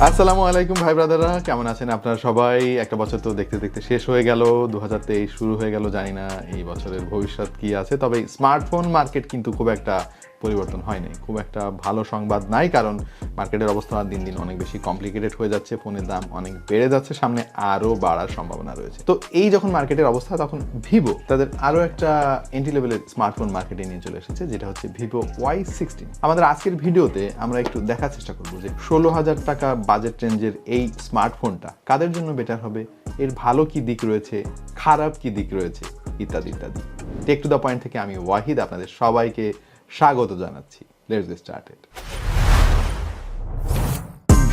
আসসালামু আলাইকুম ভাই ব্রাদাররা, কেমন আছেন আপনারা সবাই? একটা বছর তো দেখতে দেখতে শেষ হয়ে গেল, 2023 শুরু হয়ে গেল। জানি না এই বছরের ভবিষ্যৎ কি আছে, তবে স্মার্টফোন মার্কেট কিন্তু খুব একটা পরিবর্তন হয় নাই, খুব একটা ভালো সংবাদ নাই, কারণ মার্কেটের অবস্থা দিন দিন অনেক বেশি কমপ্লিকেটেড হয়ে যাচ্ছে, ফোনের দাম অনেক বেড়ে যাচ্ছে, সামনে আরও বাড়ার সম্ভাবনা রয়েছে। তো এই যখন মার্কেটের অবস্থা, তখন ভিভো তাদের আরও একটা এন্ট্রি লেভেলের স্মার্টফোন মার্কেটে নিয়ে চলে এসেছে, যেটা হচ্ছে ভিভো Y16। আমাদের আজকের ভিডিওতে আমরা একটু দেখার চেষ্টা করবো যে 16,000 টাকা বাজেট রেঞ্জের এই স্মার্টফোনটা কাদের জন্য বেটার হবে, এর ভালো কি দিক রয়েছে, খারাপ কি দিক রয়েছে, ইত্যাদি ইত্যাদি। টেক টু দ্য পয়েন্ট থেকে আমি ওয়াহিদ আপনাদের সবাইকে স্বাগত জানাচ্ছি। Let's get started.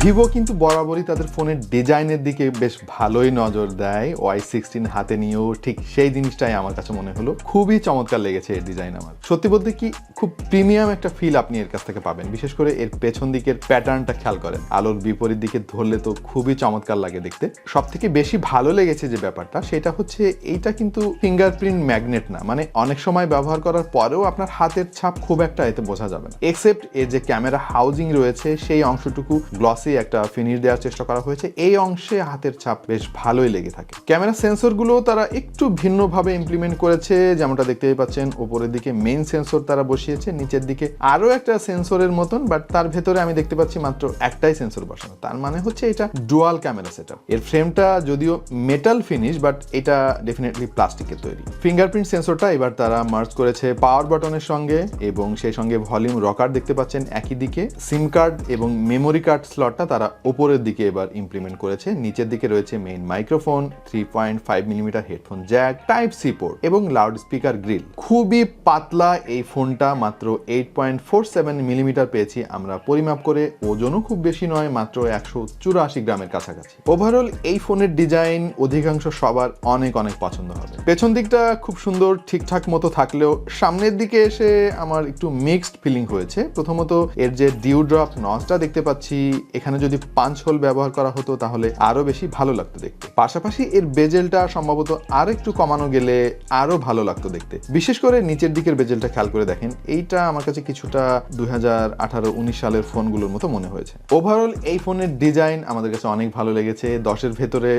ভিভো কিন্তু বরাবরই তাদের ফোনের ডিজাইনের দিকে বেশ ভালোই নজর দেয়। Y16 হাতে নিয়েও ঠিক সেই জিনিসটাই আমার কাছে মনে হলো, খুবই চমৎকার লেগেছে এর ডিজাইন। আমার সত্যি বলতে কি, খুব প্রিমিয়াম একটা ফিল আপনি এর কাছ থেকে পাবেন। বিশেষ করে এর পেছন দিকের প্যাটার্নটা খেয়াল করেন, আলোর বিপরীত দিকে ধরলে তো খুবই চমৎকার লাগে দেখতে। সব থেকে বেশি ভালো লেগেছে যে ব্যাপারটা, সেটা হচ্ছে এইটা কিন্তু ফিঙ্গারপ্রিন্ট ম্যাগনেট না, মানে অনেক সময় ব্যবহার করার পরেও আপনার হাতের ছাপ খুব একটা এতে বোঝা যাবে না, এক্সেপ্ট এর যে ক্যামেরা হাউজিং রয়েছে সেই অংশটুকু গ্লসি একটা ফিনিশ দেওয়ার চেষ্টা করা হয়েছে। এই অংশে হাতের ছাপ বেশ ভালোই লেগে থাকে। ক্যামেরা সেন্সরগুলো তারা একটু ভিন্নভাবে ইমপ্লিমেন্ট করেছে, যেমনটা দেখতেই পাচ্ছেন। উপরের দিকে মেইন সেন্সর তারা বসিয়েছে, নিচের দিকে আরো একটা সেন্সরের মতন, বাট তার ভেতরে আমি দেখতে পাচ্ছি মাত্র একটাই সেন্সর বসানো। তার মানে হচ্ছে এটা ডুয়াল ক্যামেরা সেটআপ। এর ফ্রেমটা যদিও মেটাল ফিনিশ, বাট এটা ডেফিনেটলি প্লাস্টিকের তৈরি। ফিঙ্গারপ্রিন্ট সেন্সরটা এবার তারা মার্জ করেছে পাওয়ার বাটনের সঙ্গে, এবং সেই সঙ্গে ভলিউম রকার দেখতে পাচ্ছেন একই দিকে। সিম কার্ড এবং মেমোরি কার্ড স্লটটা তারা উপরের দিকে এবার ইমপ্লিমেন্ট করেছে। নিচের দিকে রয়েছে main microphone, 3.5 millimetre headphone jack, type C port এবং লাউড স্পিকার গ্রিল। খুবই পাতলা এই ফোনটা, মাত্র 8.47 মিলিমিটার পেয়েছি আমরা পরিমাপ করে। ওজনও খুব বেশি নয়, মাত্র 184 গ্রামের কাছাকাছি। ওভারঅল এই ফোনের ডিজাইন অধিকাংশ সবার অনেক অনেক পছন্দ হবে। পেছন দিকটা খুব সুন্দর ঠিকঠাক মতো থাকলেও সামনের দিকে এসে আমার একটু মিক্সড ফিলিং হয়েছে। প্রথমত এর যে ডিউ ড্রপ নচটা দেখতে পাচ্ছি, এখানে যদি পাঁচ হোল ব্যবহার করা হতো তাহলে আরো বেশি ভালো লাগতো দেখতে। পাশাপাশি এর বেজেলটা সম্ভবত আর একটু কমানো গেলে আরো ভালো লাগতো দেখতে। বিশেষ করে নিচের দিকের বেজেলটা খেয়াল করে দেখেন, এইটা আমার কাছে কিছুটা 2018-19 সালের ফোনগুলোর মতো মনে হয়েছে। ওভারঅল এই ফোনের ডিজাইন আমাদের কাছে অনেক ভালো লেগেছে। 10-এর ভেতরে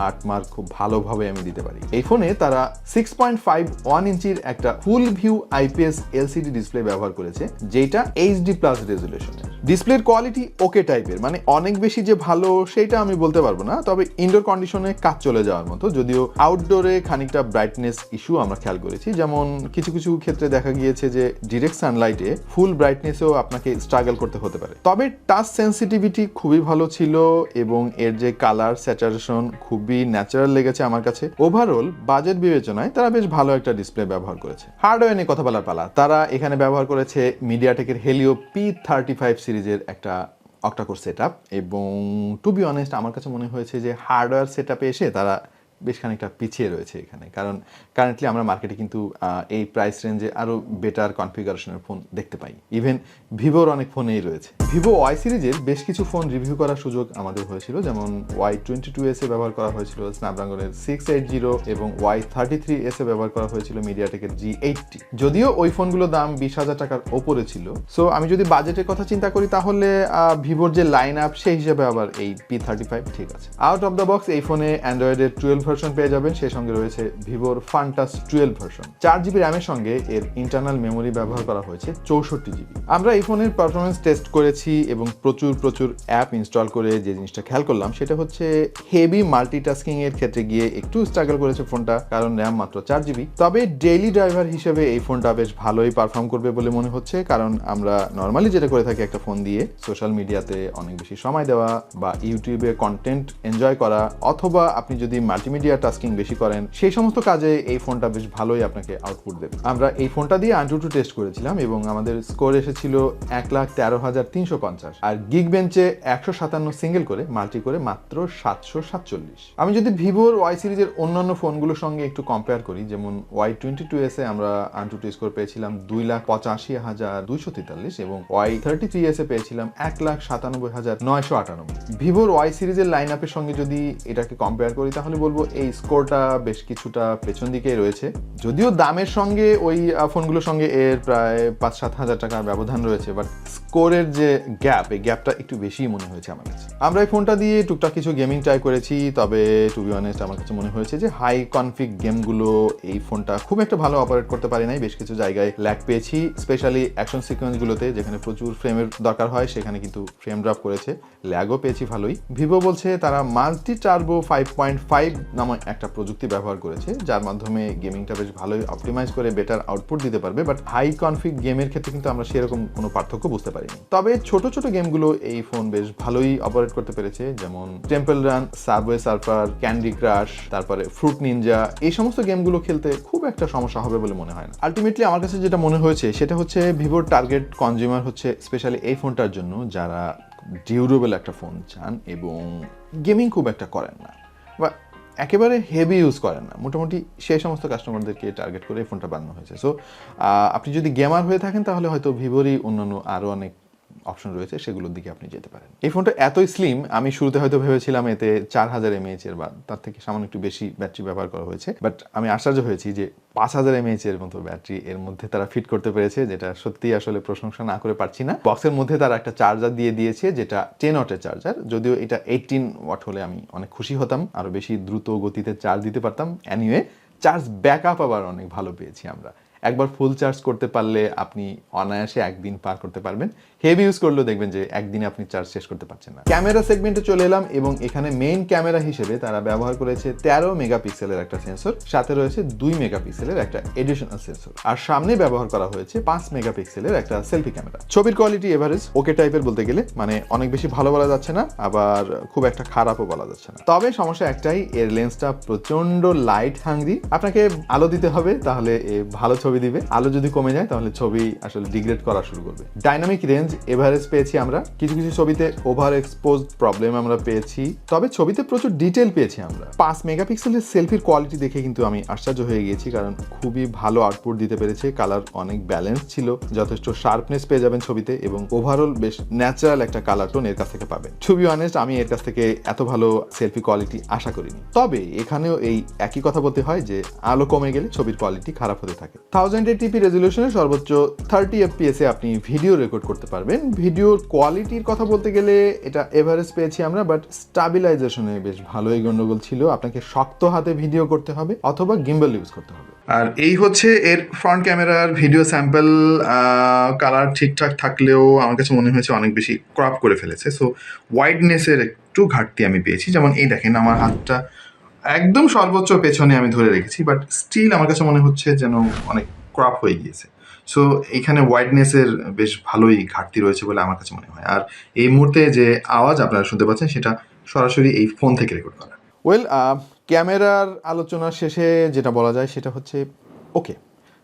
8 মার্ক খুব ভালোভাবে আমি দিতে পারি। এই ফোনে তারা 6.51 ইঞ্চির একটা ফুল ভিউ আইপিএস এলসিডি ডিসপ্লে ব্যবহার করেছে, যেটা এইচডি প্লাস রেজুলেশনের। ডিসপ্লের কোয়ালিটি ওকে টাইপের, মানে অনেক বেশি যে ভালো সেটা আমি বলতে পারবো না, তবে ইনডোর কন্ডিশনে কাজ চলে যাওয়ার মতো। যদিও আউটডোরে খানিকটা ব্রাইটনেস ইস্যু আমরা খেয়াল করেছি, যেমন কিছু কিছু ক্ষেত্রে দেখা গিয়েছে যে ডিরেক্ট সানলাইটে ফুল ব্রাইটনেসেও আপনাকে স্ট্রাগল করতে হতে পারে। তবে টাচ সেন্সিটিভিটি খুবই ভালো ছিল, এবং এর যে কালার স্যাচুরেশন খুবই ন্যাচারাল লেগেছে আমার কাছে। ওভারঅল বাজেট বিবেচনায় তারা বেশ ভালো একটা ডিসপ্লে ব্যবহার করেছে। হার্ডওয়্যার নিয়ে কথা বলার পালা। তারা এখানে ব্যবহার করেছে মিডিয়াটেকের হেলিও P35 সিরিজের একটা অক্টাকোর সেটআপ, এবং টু বি অনেস্ট আমার কাছে মনে হয়েছে যে হার্ডওয়্যার সেটআপে এসে তারা বেশ খানিকটা পিছিয়ে রয়েছে এখানে, কারণ কারেন্টলি আমরা মার্কেটে কিন্তু এই প্রাইস রেঞ্জে আরও বেটার কনফিগারেশনের ফোন দেখতে পাই। ইভেন ভিভোর অনেক ফোনেই রয়েছে। ভিভো ওয়াই সিরিজের বেশ কিছু ফোন রিভিউ করার সুযোগ আমাদের হয়েছিল, যেমন Y22s এ ব্যবহার করা হয়েছিল স্ন্যাপড্রাগনের 680 এবং Y33s এ ব্যবহার করা হয়েছিল মিডিয়াটেকের G80। যদিও ওই ফোনগুলোর দাম 20,000 টাকার ওপরে ছিল। সো আমি যদি বাজেটের কথা চিন্তা করি, তাহলে ভিভোর যে লাইন আপ সেই হিসেবে আবার এই P35 ঠিক আছে। আউট অফ দ্য বক্স এই ফোনে অ্যান্ড্রয়েডের 12 ভার্সন পেয়ে যাবেন, সেই সঙ্গে রয়েছে ভিভোর ফান্টাস 12 ভার্সন। 4GB র্যামের সঙ্গে এর ইন্টারনাল মেমোরি ব্যবহার করা হয়েছে 64GB। আমরা এই ফোনের পারফরমেন্স টেস্ট করেছি এবং প্রচুর অ্যাপ ইনস্টল করে যে জিনিসটা খেয়াল করলাম সেটা হচ্ছে হেভি মাল্টিটাস্কিং এর ক্ষেত্রে গিয়ে একটু স্ট্রাগল করেছে ফোনটা, কারণ র্যাম মাত্র 4GB। তবে ডেইলি ড্রাইভার হিসেবে এই ফোনটা বেশ ভালোই পারফর্ম করবে বলে মনে হচ্ছে, কারণ আমরা নর্মালি যেটা করে থাকি একটা ফোন দিয়ে সোশ্যাল মিডিয়াতে অনেক বেশি সময় দেওয়া, বা ইউটিউবে কন্টেন্ট এনজয় করা, অথবা আপনি যদি মাল্টিমিডিয়া টাস্কিং বেশি করেন, সেই সমস্ত কাজে এই ফোনটা বেশ ভালোই আপনাকে আউটপুট দেবে। আমরা এই ফোনটা দিয়ে AnTuTu টেস্ট করেছিলাম এবং আমাদের স্কোর এসেছিল 1,13,350, আর গিগ বেঞ্চে 157 সিঙ্গেল করে, মাল্টি করে মাত্র 747। আমি যদি ভিভোর ওয়াই সিরিজের অন্যান্য ফোনগুলোর সঙ্গে একটু কম্পেয়ার করি, যেমন Y22s এ আমরা AnTuTu স্কোর পেয়েছিলাম 2,85,243 এবং Y33s এ পেয়েছিলাম 1,97,998। ভিভোর ওয়াই সিরিজের লাইন আপের সঙ্গে যদি এটাকে কম্পেয়ার করি, তাহলে বলবো এই স্কোরটা বেশ কিছুটা পেছন দিকেই রয়েছে, যদিও দামের সঙ্গে ওই ফোনগুলোর সঙ্গে এর প্রায় 5-7 হাজার টাকা ব্যবধান রয়েছে, বাট স্কোরের যে গ্যাপ, এই গ্যাপটা একটু বেশিই মনে হয়েছে আমার কাছে। আমরা এই ফোনটা দিয়ে টুকটাক কিছু গেমিং ট্রাই করেছি, তবে টু বি অনেস্ট আমার কাছে মনে হয়েছে যে হাই কনফিগ গেমগুলো এই ফোনটা খুব একটা ভালো অপারেট করতে পারে নাই। বেশ কিছু জায়গায় ল্যাগ পেয়েছি, স্পেশালি অ্যাকশন সিকোয়েন্সগুলোতে যেখানে প্রচুর ফ্রেমের দরকার হয়, সেখানে কিন্তু ফ্রেম ড্রপ করেছে, ল্যাগও পেয়েছি ভালোই। ভিভো বলছে তারা মাল্টি টার্বো 5.5 নামক একটা প্রযুক্তি ব্যবহার করেছে, যার মাধ্যমে গেমিংটা বেশ ভালোই অপটিমাইজ করে বেটার আউটপুট দিতে পারবে, বাট হাই কনফিগ গেমের ক্ষেত্রে কিন্তু আমরা সেরকম কোনো পার্থক্য বুঝতে পারিনি। তবে ছোট ছোট গেমগুলো এই ফোন বেশ ভালোই অপারেট করতে পেরেছে, যেমন Temple Run, Subway Surfer, Candy Crush, তারপরে ফ্রুট নিনজা, এই সমস্ত গেমগুলো খেলতে খুব একটা সমস্যা হবে বলে মনে হয় না। আলটিমেটলি আমার কাছে যেটা মনে হয়েছে সেটা হচ্ছে ভিভোর টার্গেট কনজিউমার হচ্ছে স্পেশালি এই ফোনটার জন্য যারা ডিউরেবল একটা ফোন চান এবং গেমিং খুব একটা করেন না বা একেবারে হেভি ইউজ করেন না, মোটামুটি সেই সমস্ত কাস্টমারদেরকে টার্গেট করে এই ফোনটা বানানো হয়েছে। সো আপনি যদি গেমার হয়ে থাকেন তাহলে হয়তো ভিভোরই অন্যান্য আরও অনেক অপশন রয়েছে, সেগুলোর দিকে আপনি যেতে পারেন। এই ফোনটা এতই স্লিম, আমি শুরুতে হয়তো ভেবেছিলাম এতে 4000 mAh এর বা তার থেকে সামান্য একটু বেশি ব্যাটারি ব্যবহার করা হয়েছে, বাট আমি আশ্চর্য হয়েছি যে 5000 mAh এর মতো ব্যাটারি এর মধ্যে তারা ফিট করতে পেরেছে, যেটা সত্যি আসলে প্রশংসা না করে পারছি না। বক্সের মধ্যে তারা একটা চার্জার দিয়ে দিয়েছে, যেটা 10 ওয়াটের চার্জার, যদিও এটা 18 ওয়াট হলে আমি অনেক খুশি হতাম, আরো বেশি দ্রুত গতিতে চার্জ দিতে পারতাম। এনিওয়ে, চার্জ ব্যাকআপ আবার অনেক ভালো পেয়েছি আমরা। একবার ফুল চার্জ করতে পারলে আপনি অনায়াসে একদিন পার করতে পারবেন। হেভি ইউজ করলেও দেখবেন যে একদিনে আপনি চার্জ শেষ করতে পারছেন না। ক্যামেরা সেগমেন্টে চলে এলাম এবং এখানে মেইন ক্যামেরা হিসেবে তারা ব্যবহার করেছে 13 মেগাপিক্সেলের একটা সেন্সর, সাথে রয়েছে 2 মেগাপিক্সেলের একটা এডিশনাল সেন্সর, আর সামনে ব্যবহার করা হয়েছে 5 মেগাপিক্সেলের একটা সেলফি ক্যামেরা। ছবির কোয়ালিটি এভারেজ ওকে টাইপের বলতে গেলে, মানে অনেক বেশি ভালো বলা যাচ্ছে না, আবার খুব একটা খারাপও বলা যাচ্ছে না। তবে সমস্যা একটাই, এর লেন্সটা প্রচন্ড লাইট হাংরি, আপনাকে আলো দিতে হবে তাহলে ভালো ছবি দিবে, আলো যদি কমে যায় তাহলে ছবি আসলে ডিগ্রেড করা শুরু করবে। ডাইনামিক রেঞ্জ এভারেজ পেয়েছি আমরা, কিছু কিছু ছবিতে ওভার এক্সপোজ প্রবলেম আমরা পেয়েছি, তবে ছবিতে প্রচুর ডিটেল পেয়েছি আমরা। 5 মেগাপিক্সেলের সেলফির কোয়ালিটি দেখে কিন্তু আমি আশ্চর্য হয়ে গিয়েছি, কারণ খুবই ভালো আউটপুট দিতে পেরেছে, কালার অনেক ব্যালেন্স ছিল, যথেষ্ট শার্পনেস পেয়ে যাবেন ছবিতে এবং ওভারঅল বেশ ন্যাচারাল একটা কালার টোন এর কাছ থেকে পাবেন। টু বি অনেস্ট, আমি এর কাছ থেকে এত ভালো সেলফি কোয়ালিটি আশা করিনি। তবে এখানেও এই একই কথা বলতে হয় যে আলো কমে গেলে ছবির কোয়ালিটি খারাপ হতে থাকে। 1080p রেজলিউশনে সর্বোচ্চ 30 fps এ আপনি ভিডিও রেকর্ড করতে পারবেন। ভিডিওর কোয়ালিটির কথা বলতে গেলে এটা এভারেজ পেয়েছি আমরা, বাট স্টাবিলাইজেশনে বেশ ভালোই গন্ডগোল ছিল। আপনাকে শক্ত হাতে ভিডিও করতে হবে অথবা গিম্বল ইউজ করতে হবে। আর এই হচ্ছে এর ফ্রন্ট ক্যামেরার ভিডিও স্যাম্পল। কালার ঠিকঠাক থাকলেও আমার কাছে মনে হয়েছে অনেক বেশি ক্রপ করে ফেলেছে, সো ওয়াইডনেসের একটু ঘাটতি আমি পেয়েছি। যেমন এই দেখেন, আমার হাতটা একদম সর্বোচ্চ পেছনে আমি ধরে রেখেছি, বাট স্টিল আমার কাছে মনে হচ্ছে যেন অনেক ক্রপ হয়ে গিয়েছে। সো এইখানে ওয়াইডনেসের বেশ ভালোই ঘাটতি রয়েছে বলে আমার কাছে মনে হয়। আর এই মুহূর্তে যে আওয়াজ আপনারা শুনতে পাচ্ছেন সেটা সরাসরি এই ফোন থেকে রেকর্ড করা। ওয়েল, ক্যামেরার আলোচনার শেষে যেটা বলা যায় সেটা হচ্ছে ওকে,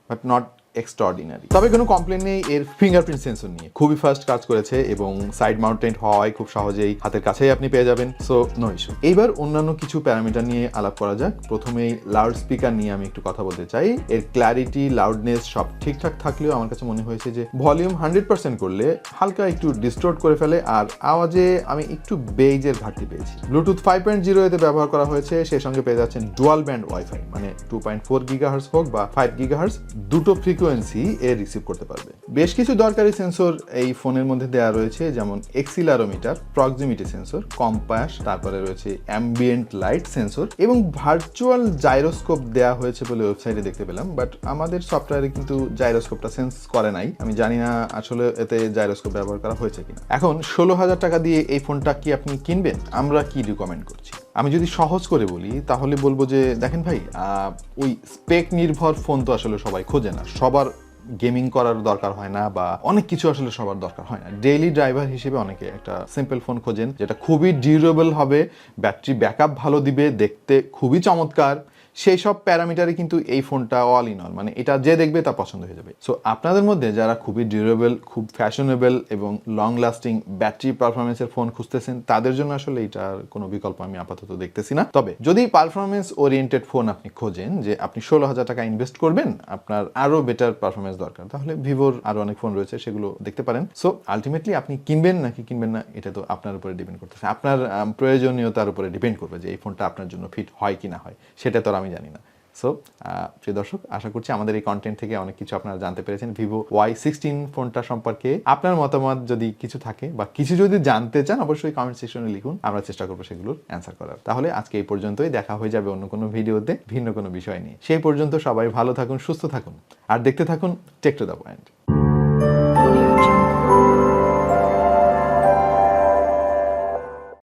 বাট নট এক্সট্রাঅর্ডিনারি। তবে কোনো কমপ্লেন নেই এর ফিঙ্গারপ্রিন্ট সেন্সর নিয়ে, খুবই ফাস্ট কাজ করেছে এবং সাইড মাউন্টেড হওয়ায় খুব সহজেই হাতের কাছেই আপনি পেয়ে যাবেন, সো নো ইস্যু। এইবার অন্যান্য কিছু প্যারামিটার নিয়ে আলাপ করা যাক। প্রথমেই লাউড স্পিকার নিয়ে আমি একটু কথা বলতে চাই। এর ক্ল্যারিটি, লাউডনেস সব ঠিকঠাক থাকলেও আমার কাছে মনে হয়েছে যে ভলিউম 100% করলে হালকা একটু ডিস্টোর্ট করে ফেলে, আর আওয়াজে আমি একটু বেইজের ঘাটতি পেয়েছি। ব্লুটুথ 5.0 এতে ব্যবহার করা হয়েছে, সেই সঙ্গে পেয়ে যাচ্ছেন ডুয়াল ব্যান্ড ওয়াইফাই, মানে 2.4 গিগাহার্জ হোক বা 5 গিগাহার্জ, দুটো ফ্রিকোয়েন্সি এ রিসিভ করতে পারবে। বেশ কিছু দরকারি সেন্সর এই ফোনের মধ্যে দেওয়া রয়েছে, যেমন এক্সিলারোমিটার, প্রক্সিমিটি সেন্সর, কম্পাস, তারপরে রয়েছে অ্যাম্বিয়েন্ট লাইট সেন্সর এবং ভার্চুয়াল জাইরোস্কোপ দেওয়া হয়েছে বলে ওয়েবসাইটে দেখতে পেলাম, বাট আমাদের সফটওয়্যারে কিন্তু জাইরোস্কোপটা সেন্স করে নাই। আমি জানি না আসলে এতে জাইরোস্কোপ ব্যবহার করা হয়েছে কিনা। এখন 16,000 টাকা দিয়ে এই ফোনটা কি আপনি কিনবেন? আমরা কি রিকমেন্ড করছি? আমি যদি সহজ করে বলি তাহলে বলবো যে দেখেন ভাই, ওই স্পেক নির্ভর ফোন তো আসলে সবাই খোঁজে না, সবার গেমিং করার দরকার হয় না বা অনেক কিছু আসলে সবার দরকার হয় না। ডেইলি ড্রাইভার হিসেবে অনেকে একটা সিম্পল ফোন খোঁজেন যেটা খুবই ডিউরেবল হবে, ব্যাটারি ব্যাকআপ ভালো দিবে, দেখতে খুবই চমৎকার, সেই সব প্যারামিটারে কিন্তু এই ফোনটা অল ইন অল, মানে এটা যে দেখবে তা পছন্দ হয়ে যাবে। সো আপনাদের মধ্যে যারা খুবই ডিউরেবল, খুব ফ্যাশনেবল এবং লং লাস্টিং ব্যাটারি পারফরমেন্সের ফোন খুঁজতেছেন, তাদের জন্য আসলে এটার কোনো বিকল্প আমি আপাতত দেখতেছি না। তবে যদি পারফরমেন্স ওরিয়েন্টেড ফোন আপনি খোঁজেন, যে আপনি 16,000 টাকা ইনভেস্ট করবেন, আপনার আরো বেটার পারফরমেন্স দরকার, তাহলে ভিভোর আরো অনেক ফোন রয়েছে, সেগুলো দেখতে পারেন। সো আলটিমেটলি আপনি কিনবেন নাকি কিনবেন না, এটা তো আপনার উপরে ডিপেন্ড করতেছে, আপনার প্রয়োজনীয়তার উপরে ডিপেন্ড করবে যে এই ফোনটা আপনার জন্য ফিট হয় কি না হয়, সেটা তো আর আমি জানি না। সো প্রিয় দর্শক, আশা করছি আমাদের এই কন্টেন্ট থেকে অনেক কিছু আপনারা জানতে পেরেছেন ভিভো Y16 ফোনটা সম্পর্কে। আপনার মতামত যদি কিছু থাকে বা কিছু যদি জানতে চান, অবশ্যই কমেন্ট সেকশনে লিখুন, আমরা চেষ্টা করবো সেগুলোর অ্যান্সার করার। তাহলে আজকে এই পর্যন্তই, দেখা হয়ে যাবে অন্য কোনো ভিডিওতে ভিন্ন কোনো বিষয় নিয়ে। সেই পর্যন্ত সবাই ভালো থাকুন, সুস্থ থাকুন, আর দেখতে থাকুন টেক টু দ্য পয়েন্ট।